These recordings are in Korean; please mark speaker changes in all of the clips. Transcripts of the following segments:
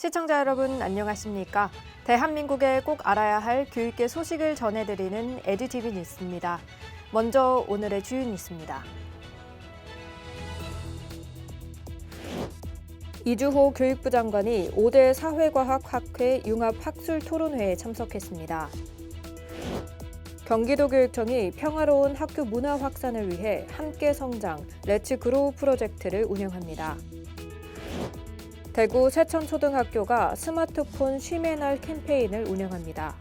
Speaker 1: 시청자 여러분 안녕하십니까? 대한민국의 꼭 알아야 할 교육계 소식을 전해드리는 에듀티비 뉴스입니다. 먼저 오늘의 주요 뉴스입니다. 이주호 교육부 장관이 5대 사회과학학회 융합학술토론회에 참석했습니다. 경기도교육청이 평화로운 학교 문화 확산을 위해 함께 성장, 렛츠 그로우 프로젝트를 운영합니다. 대구 세천초등학교가 스마트폰 쉼의 날 캠페인을 운영합니다.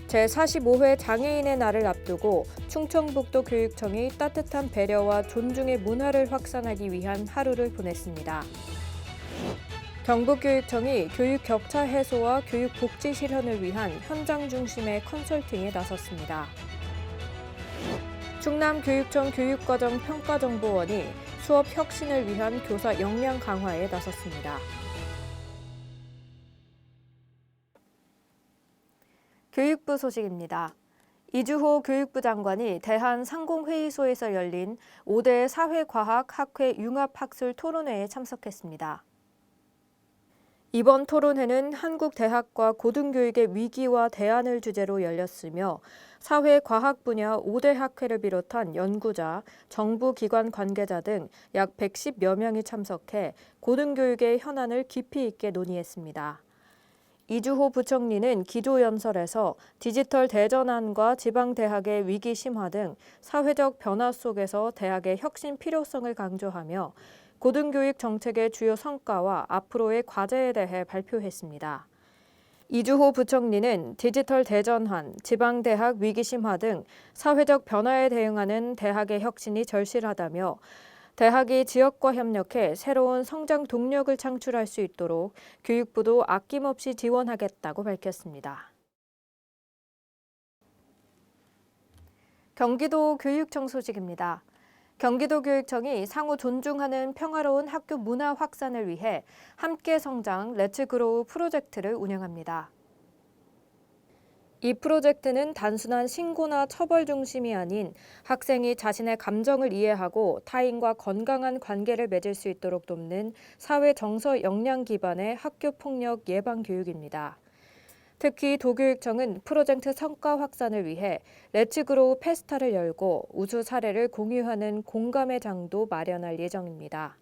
Speaker 1: 제45회 장애인의 날을 앞두고 충청북도 교육청이 따뜻한 배려와 존중의 문화를 확산하기 위한 하루를 보냈습니다. 경북교육청이 교육 격차 해소와 교육 복지 실현을 위한 현장 중심의 컨설팅에 나섰습니다. 충남교육청 교육과정평가정보원이 수업 혁신을 위한 교사 역량 강화에 나섰습니다. 교육부 소식입니다. 이주호 교육부 장관이 대한상공회의소에서 열린 5대 사회과학학회 융합학술토론회에 참석했습니다. 이번 토론회는 한국 대학과 고등교육의 위기와 대안을 주제로 열렸으며 사회과학 분야 5대 학회를 비롯한 연구자, 정부 기관 관계자 등 약 110여 명이 참석해 고등교육의 현안을 깊이 있게 논의했습니다. 이주호 부총리는 기조연설에서 디지털 대전환과 지방대학의 위기 심화 등 사회적 변화 속에서 대학의 혁신 필요성을 강조하며 고등교육 정책의 주요 성과와 앞으로의 과제에 대해 발표했습니다. 이주호 부총리는 디지털 대전환, 지방대학 위기 심화 등 사회적 변화에 대응하는 대학의 혁신이 절실하다며 대학이 지역과 협력해 새로운 성장 동력을 창출할 수 있도록 교육부도 아낌없이 지원하겠다고 밝혔습니다. 경기도 교육청 소식입니다. 경기도교육청이 상호 존중하는 평화로운 학교 문화 확산을 위해 함께 성장 렛츠 그로우 프로젝트를 운영합니다. 이 프로젝트는 단순한 신고나 처벌 중심이 아닌 학생이 자신의 감정을 이해하고 타인과 건강한 관계를 맺을 수 있도록 돕는 사회 정서 역량 기반의 학교 폭력 예방 교육입니다. 특히 도교육청은 프로젝트 성과 확산을 위해 렛츠 그로우 페스타를 열고 우수 사례를 공유하는 공감의 장도 마련할 예정입니다.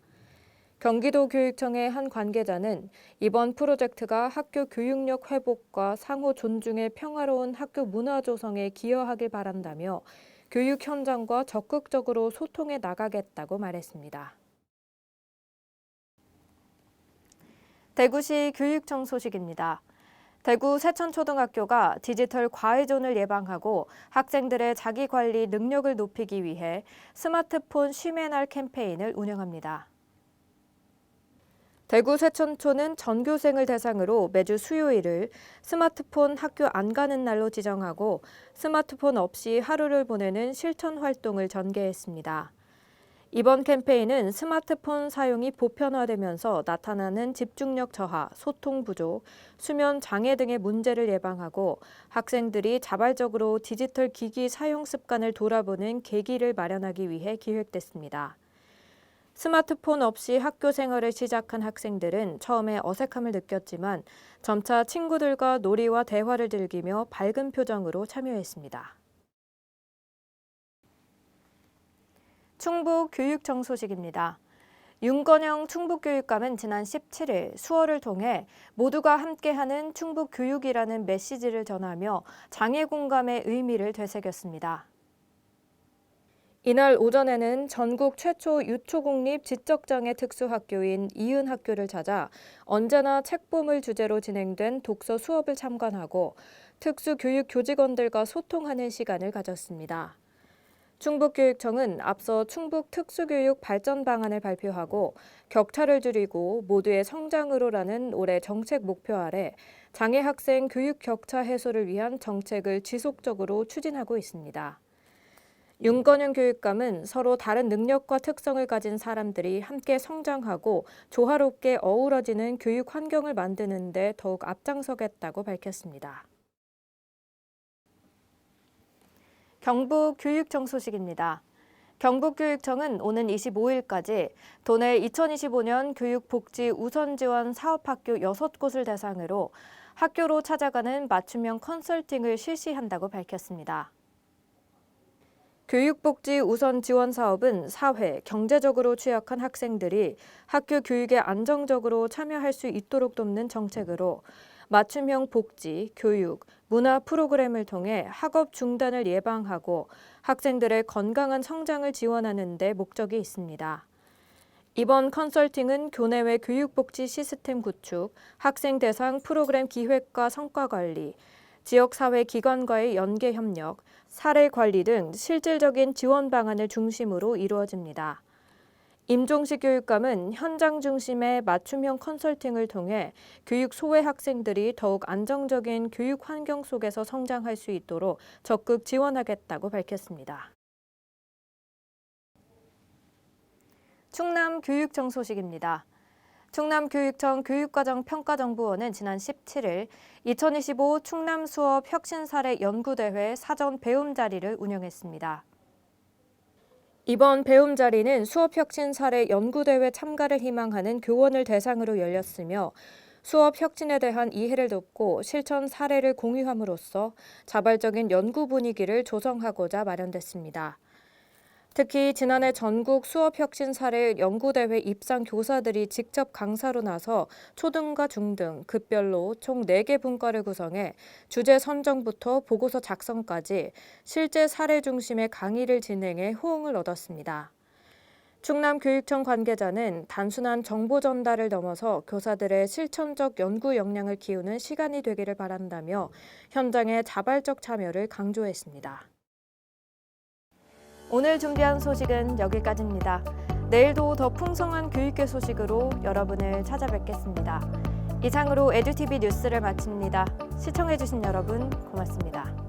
Speaker 1: 경기도교육청의 한 관계자는 이번 프로젝트가 학교 교육력 회복과 상호 존중의 평화로운 학교 문화 조성에 기여하길 바란다며 교육 현장과 적극적으로 소통해 나가겠다고 말했습니다. 대구시 교육청 소식입니다. 대구 세천초등학교가 디지털 과외존을 예방하고 학생들의 자기관리 능력을 높이기 위해 스마트폰 쉼의 날 캠페인을 운영합니다. 대구 세천초는 전교생을 대상으로 매주 수요일을 스마트폰 학교 안 가는 날로 지정하고 스마트폰 없이 하루를 보내는 실천 활동을 전개했습니다. 이번 캠페인은 스마트폰 사용이 보편화되면서 나타나는 집중력 저하, 소통 부족, 수면 장애 등의 문제를 예방하고 학생들이 자발적으로 디지털 기기 사용 습관을 돌아보는 계기를 마련하기 위해 기획됐습니다. 스마트폰 없이 학교 생활을 시작한 학생들은 처음에 어색함을 느꼈지만 점차 친구들과 놀이와 대화를 즐기며 밝은 표정으로 참여했습니다. 충북교육청 소식입니다. 윤건영 충북교육감은 지난 17일 수어를 통해 모두가 함께하는 충북교육이라는 메시지를 전하며 장애 공감의 의미를 되새겼습니다. 이날 오전에는 전국 최초 유초공립 지적장애 특수학교인 이은학교를 찾아 언제나 책봄을 주제로 진행된 독서 수업을 참관하고 특수교육 교직원들과 소통하는 시간을 가졌습니다. 충북교육청은 앞서 충북 특수교육 발전 방안을 발표하고 격차를 줄이고 모두의 성장으로라는 올해 정책 목표 아래 장애 학생 교육 격차 해소를 위한 정책을 지속적으로 추진하고 있습니다. 윤건영 교육감은 서로 다른 능력과 특성을 가진 사람들이 함께 성장하고 조화롭게 어우러지는 교육 환경을 만드는 데 더욱 앞장서겠다고 밝혔습니다. 경북교육청 소식입니다. 경북교육청은 오는 25일까지 도내 2025년 교육복지 우선지원 사업학교 6곳을 대상으로 학교로 찾아가는 맞춤형 컨설팅을 실시한다고 밝혔습니다. 교육복지 우선 지원 사업은 사회, 경제적으로 취약한 학생들이 학교 교육에 안정적으로 참여할 수 있도록 돕는 정책으로 맞춤형 복지, 교육, 문화 프로그램을 통해 학업 중단을 예방하고 학생들의 건강한 성장을 지원하는 데 목적이 있습니다. 이번 컨설팅은 교내외 교육복지 시스템 구축, 학생 대상 프로그램 기획과 성과 관리, 지역사회 기관과의 연계 협력, 사례 관리 등 실질적인 지원 방안을 중심으로 이루어집니다. 임종식 교육감은 현장 중심의 맞춤형 컨설팅을 통해 교육 소외 학생들이 더욱 안정적인 교육 환경 속에서 성장할 수 있도록 적극 지원하겠다고 밝혔습니다. 충남교육청 소식입니다. 충남교육청 교육과정평가정보원은 지난 17일 2025 충남 수업 혁신사례 연구대회 사전 배움 자리를 운영했습니다. 이번 배움 자리는 수업 혁신 사례 연구대회 참가를 희망하는 교원을 대상으로 열렸으며 수업 혁신에 대한 이해를 돕고 실천 사례를 공유함으로써 자발적인 연구 분위기를 조성하고자 마련됐습니다. 특히 지난해 전국 수업 혁신 사례 연구대회 입상 교사들이 직접 강사로 나서 초등과 중등, 급별로 총 4개 분과를 구성해 주제 선정부터 보고서 작성까지 실제 사례 중심의 강의를 진행해 호응을 얻었습니다. 충남교육청 관계자는 단순한 정보 전달을 넘어서 교사들의 실천적 연구 역량을 키우는 시간이 되기를 바란다며 현장의 자발적 참여를 강조했습니다. 오늘 준비한 소식은 여기까지입니다. 내일도 더 풍성한 교육계 소식으로 여러분을 찾아뵙겠습니다. 이상으로 에듀티비 뉴스를 마칩니다. 시청해주신 여러분 고맙습니다.